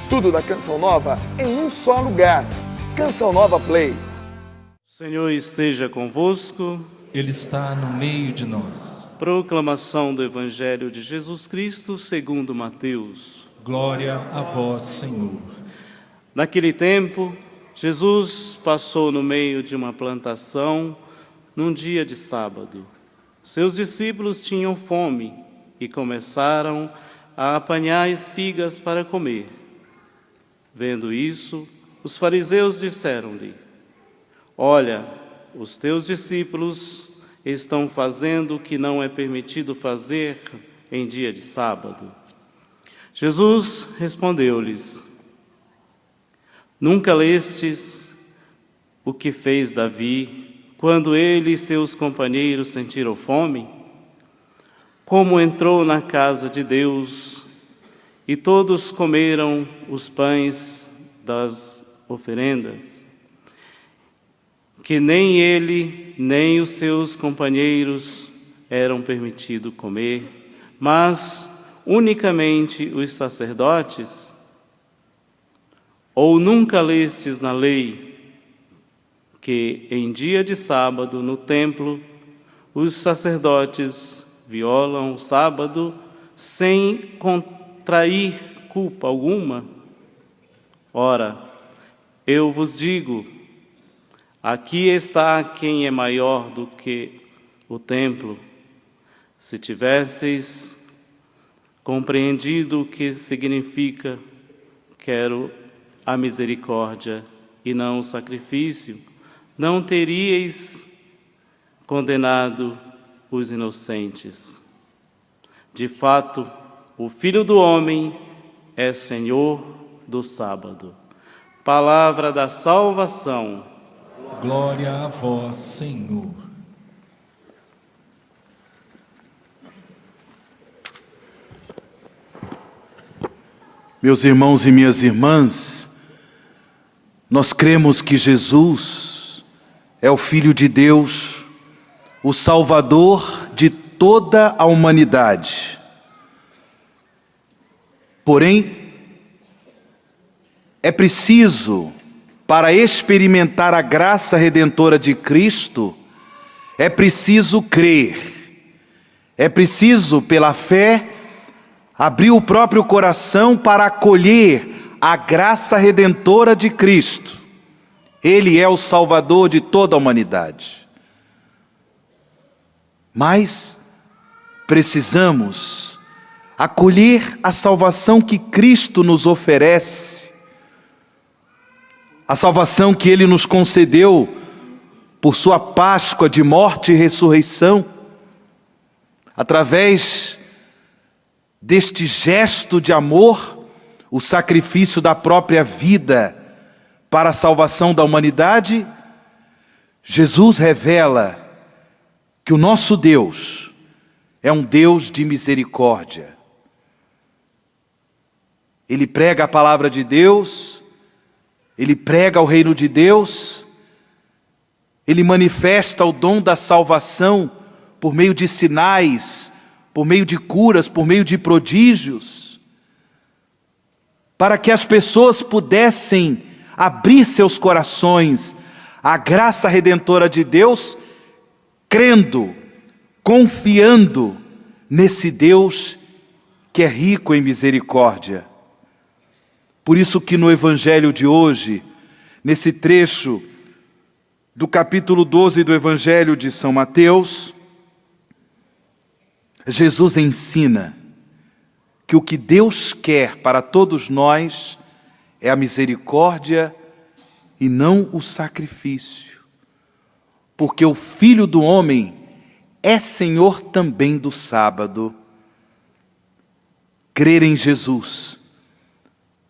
Tudo da Canção Nova em um só lugar. Canção Nova Play. O Senhor esteja convosco. Ele está no meio de nós. Proclamação do Evangelho de Jesus Cristo segundo Mateus. Glória a vós, Senhor. Naquele tempo, Jesus passou no meio de uma plantação num dia de sábado. Seus discípulos tinham fome e começaram a apanhar espigas para comer. Vendo isso, os fariseus disseram-lhe: Olha, os teus discípulos estão fazendo o que não é permitido fazer em dia de sábado. Jesus respondeu-lhes: Nunca lestes o que fez Davi, quando ele e seus companheiros sentiram fome? Como entrou na casa de Deus e todos comeram os pães das oferendas, que nem ele, nem os seus companheiros eram permitidos comer, mas unicamente os sacerdotes? Ou nunca lestes na lei que em dia de sábado no templo os sacerdotes violam o sábado sem contrair culpa alguma? Ora, eu vos digo, aqui está quem é maior do que o templo. Se tivesseis compreendido o que significa quero a misericórdia e não o sacrifício, não teríeis condenado os inocentes. De fato, o Filho do Homem é Senhor do sábado. Palavra da salvação. Glória a vós, Senhor. Meus irmãos e minhas irmãs, nós cremos que Jesus é o Filho de Deus, o Salvador de toda a humanidade. Porém, é preciso, para experimentar a graça redentora de Cristo, é preciso crer. É preciso, pela fé, abrir o próprio coração para acolher a graça redentora de Cristo. Ele é o Salvador de toda a humanidade. Mas precisamos acolher a salvação que Cristo nos oferece, a salvação que Ele nos concedeu por sua Páscoa de morte e ressurreição, através deste gesto de amor, o sacrifício da própria vida para a salvação da humanidade. Jesus revela que o nosso Deus é um Deus de misericórdia. Ele prega a palavra de Deus, ele prega o reino de Deus, ele manifesta o dom da salvação por meio de sinais, por meio de curas, por meio de prodígios, para que as pessoas pudessem abrir seus corações à graça redentora de Deus, crendo, confiando nesse Deus que é rico em misericórdia. Por isso que no Evangelho de hoje, nesse trecho do capítulo 12 do Evangelho de São Mateus, Jesus ensina que o que Deus quer para todos nós é a misericórdia e não o sacrifício. Porque o Filho do Homem é Senhor também do sábado. Crer em Jesus,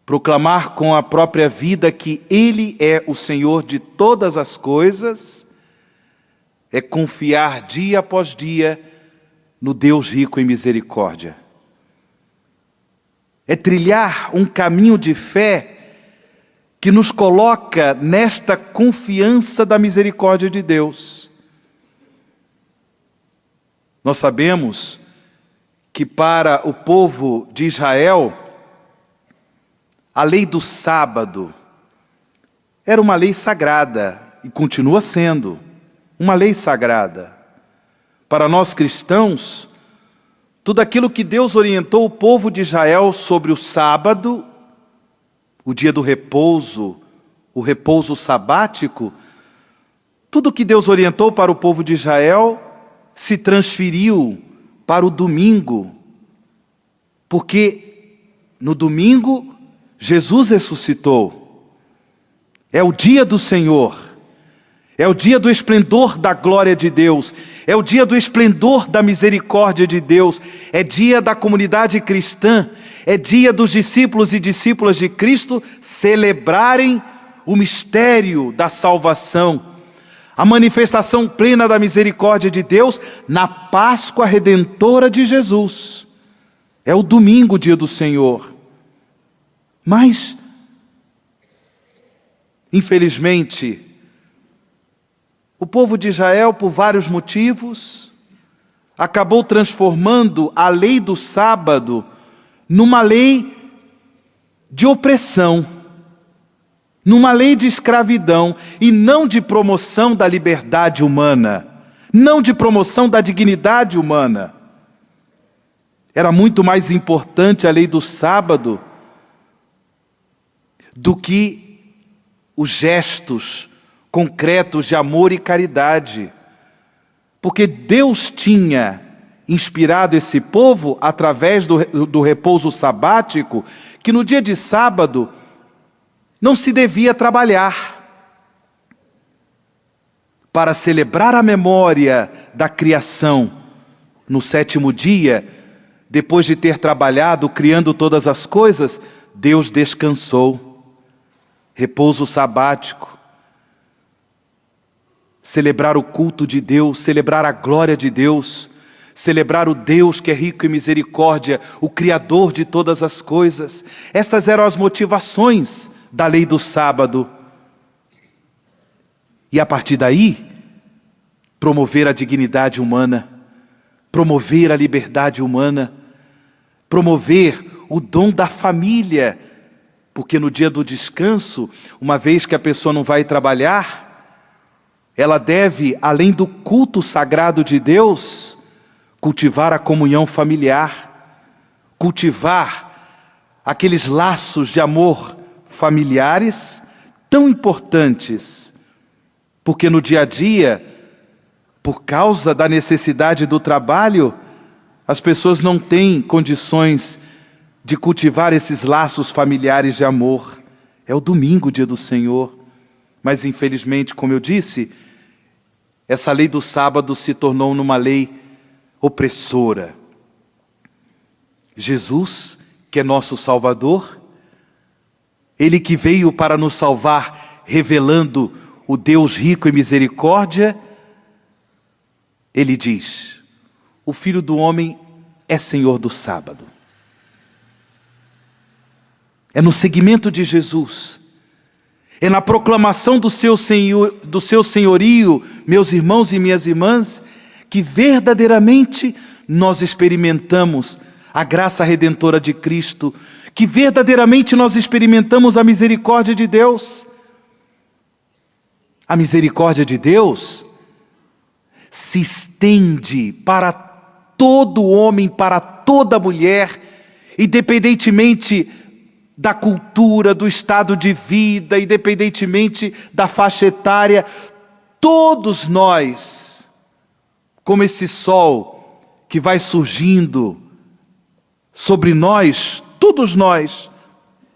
proclamar com a própria vida que Ele é o Senhor de todas as coisas, é confiar dia após dia no Deus rico em misericórdia. É trilhar um caminho de fé que nos coloca nesta confiança da misericórdia de Deus. Nós sabemos que para o povo de Israel, a lei do sábado era uma lei sagrada e continua sendo uma lei sagrada. Para nós cristãos, tudo aquilo que Deus orientou o povo de Israel sobre o sábado, o dia do repouso, o repouso sabático, tudo que Deus orientou para o povo de Israel se transferiu para o domingo, porque no domingo Jesus ressuscitou. É o dia do Senhor, é o dia do esplendor da glória de Deus, é o dia do esplendor da misericórdia de Deus, é dia da comunidade cristã, é dia dos discípulos e discípulas de Cristo celebrarem o mistério da salvação, a manifestação plena da misericórdia de Deus na Páscoa redentora de Jesus. É o domingo, o dia do Senhor. Mas, infelizmente, o povo de Israel, por vários motivos, acabou transformando a lei do sábado numa lei de opressão, numa lei de escravidão e não de promoção da liberdade humana, não de promoção da dignidade humana. Era muito mais importante a lei do sábado do que os gestos concretos de amor e caridade, porque Deus tinha inspirado esse povo através do repouso sabático, que no dia de sábado não se devia trabalhar, para celebrar a memória da criação. No sétimo dia, depois de ter trabalhado, criando todas as coisas, Deus descansou. Repouso sabático. Celebrar o culto de Deus, celebrar a glória de Deus, celebrar o Deus que é rico em misericórdia, o Criador de todas as coisas. Estas eram as motivações da lei do sábado. E a partir daí, promover a dignidade humana, promover a liberdade humana, promover o dom da família, porque no dia do descanso, uma vez que a pessoa não vai trabalhar, ela deve, além do culto sagrado de Deus, cultivar a comunhão familiar, cultivar aqueles laços de amor familiares tão importantes, porque no dia a dia, por causa da necessidade do trabalho, as pessoas não têm condições de cultivar esses laços familiares de amor. É o domingo, o dia do Senhor. Mas infelizmente, como eu disse, essa lei do sábado se tornou numa lei opressora. Jesus, que é nosso Salvador, Ele que veio para nos salvar, revelando o Deus rico em misericórdia, Ele diz: o Filho do Homem é Senhor do sábado. É no seguimento de Jesus, é na proclamação do seu senhorio, meus irmãos e minhas irmãs, que verdadeiramente nós experimentamos a graça redentora de Cristo, que verdadeiramente nós experimentamos a misericórdia de Deus. A misericórdia de Deus se estende para todo homem, para toda mulher, independentemente da cultura, do estado de vida, independentemente da faixa etária. Todos nós, como esse sol que vai surgindo sobre nós, todos nós,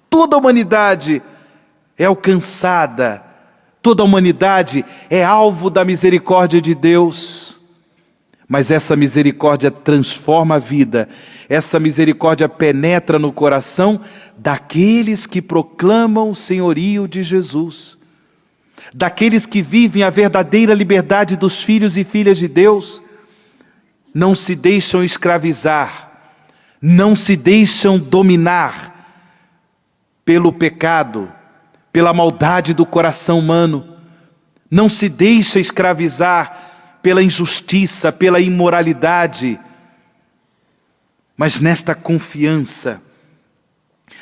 toda a humanidade é alcançada, toda a humanidade é alvo da misericórdia de Deus. Mas essa misericórdia transforma a vida, essa misericórdia penetra no coração daqueles que proclamam o senhorio de Jesus, daqueles que vivem a verdadeira liberdade dos filhos e filhas de Deus, não se deixam escravizar, não se deixam dominar pelo pecado, pela maldade do coração humano, não se deixa escravizar pela injustiça, pela imoralidade, mas nesta confiança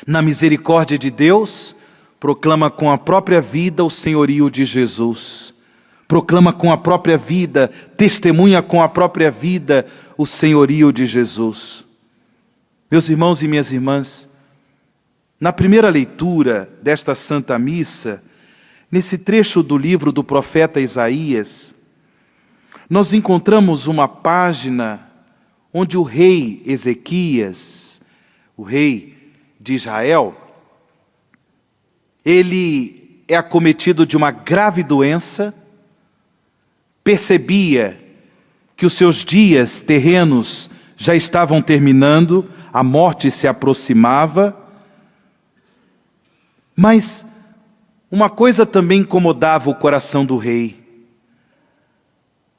Na misericórdia de Deus, proclama com a própria vida o senhorio de Jesus. Proclama com a própria vida, testemunha com a própria vida o senhorio de Jesus. Meus irmãos e minhas irmãs, na primeira leitura desta Santa Missa, nesse trecho do livro do profeta Isaías, nós encontramos uma página onde o rei Ezequias, o rei de Israel, ele é acometido de uma grave doença, percebia que os seus dias terrenos já estavam terminando, a morte se aproximava, mas uma coisa também incomodava o coração do rei.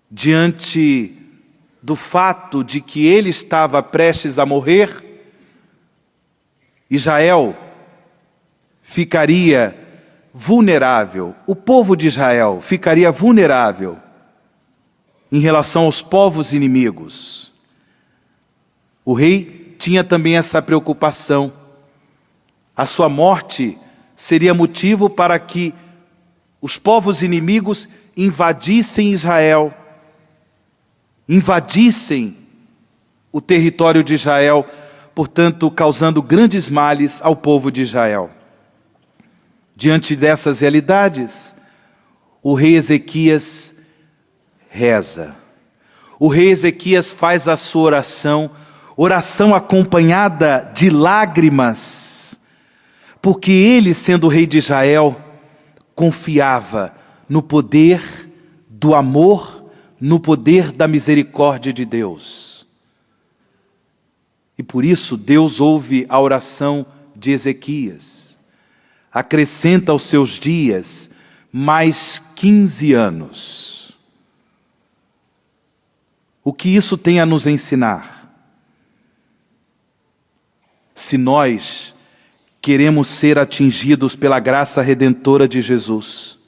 Diante do fato de que ele estava prestes a morrer, Israel ficaria vulnerável, o povo de Israel ficaria vulnerável em relação aos povos inimigos. O rei tinha também essa preocupação. A sua morte seria motivo para que os povos inimigos invadissem Israel, invadissem o território de Israel, portanto, causando grandes males ao povo de Israel. Diante dessas realidades, o rei Ezequias reza. O rei Ezequias faz a sua oração, oração acompanhada de lágrimas, porque ele, sendo rei de Israel, confiava no poder do amor, no poder da misericórdia de Deus. E por isso Deus ouve a oração de Ezequias, acrescenta aos seus dias mais 15 anos. O que isso tem a nos ensinar? Se nós queremos ser atingidos pela graça redentora de Jesus,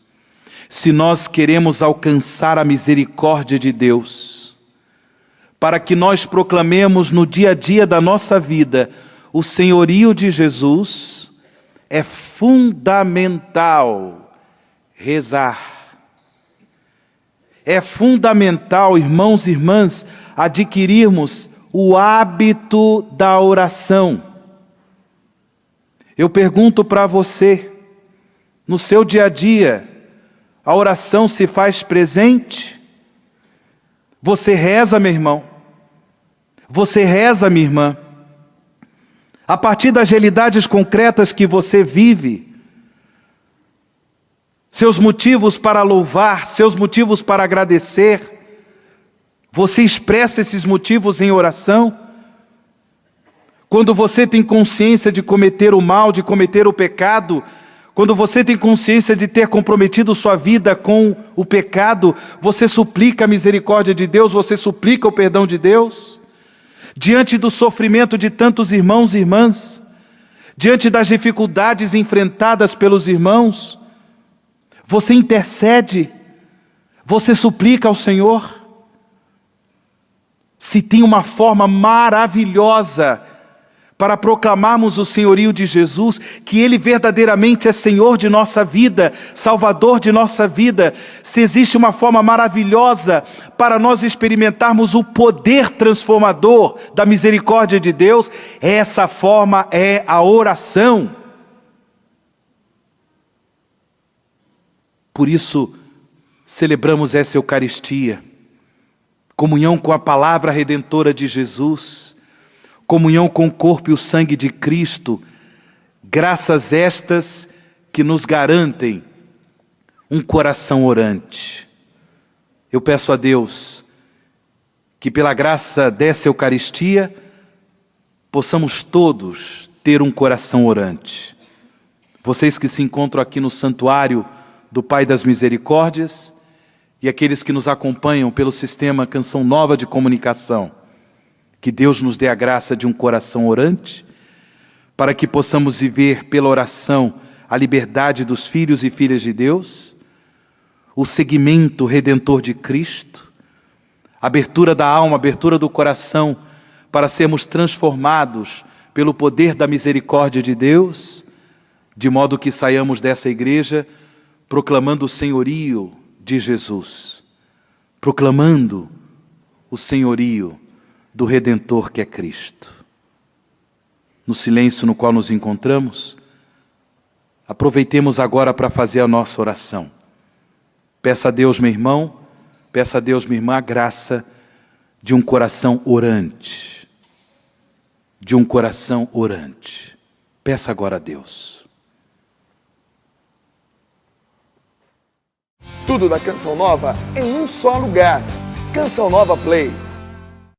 se nós queremos alcançar a misericórdia de Deus, para que nós proclamemos no dia a dia da nossa vida o senhorio de Jesus, é fundamental rezar. É fundamental, irmãos e irmãs, adquirirmos o hábito da oração. Eu pergunto para você, no seu dia a dia, a oração se faz presente? Você reza, meu irmão? Você reza, minha irmã? A partir das realidades concretas que você vive, seus motivos para louvar, seus motivos para agradecer, você expressa esses motivos em oração? Quando você tem consciência de cometer o mal, de cometer o pecado, quando você tem consciência de ter comprometido sua vida com o pecado, você suplica a misericórdia de Deus, você suplica o perdão de Deus? Diante do sofrimento de tantos irmãos e irmãs, diante das dificuldades enfrentadas pelos irmãos, você intercede, você suplica ao Senhor? Se tem uma forma maravilhosa para proclamarmos o senhorio de Jesus, que Ele verdadeiramente é Senhor de nossa vida, Salvador de nossa vida, se existe uma forma maravilhosa para nós experimentarmos o poder transformador da misericórdia de Deus, essa forma é a oração. Por isso, celebramos essa Eucaristia, comunhão com a palavra redentora de Jesus, comunhão com o corpo e o sangue de Cristo, graças estas que nos garantem um coração orante. Eu peço a Deus que pela graça dessa Eucaristia possamos todos ter um coração orante. Vocês que se encontram aqui no santuário do Pai das Misericórdias e aqueles que nos acompanham pelo sistema Canção Nova de Comunicação, que Deus nos dê a graça de um coração orante, para que possamos viver pela oração a liberdade dos filhos e filhas de Deus, o seguimento redentor de Cristo, abertura da alma, abertura do coração, para sermos transformados pelo poder da misericórdia de Deus, de modo que saiamos dessa igreja proclamando o senhorio de Jesus, proclamando o senhorio do Redentor que é Cristo. No silêncio no qual nos encontramos, aproveitemos agora para fazer a nossa oração. Peça a Deus, meu irmão, peça a Deus, minha irmã, a graça de um coração orante. De um coração orante. Peça agora a Deus. Tudo da Canção Nova em um só lugar. Canção Nova Play.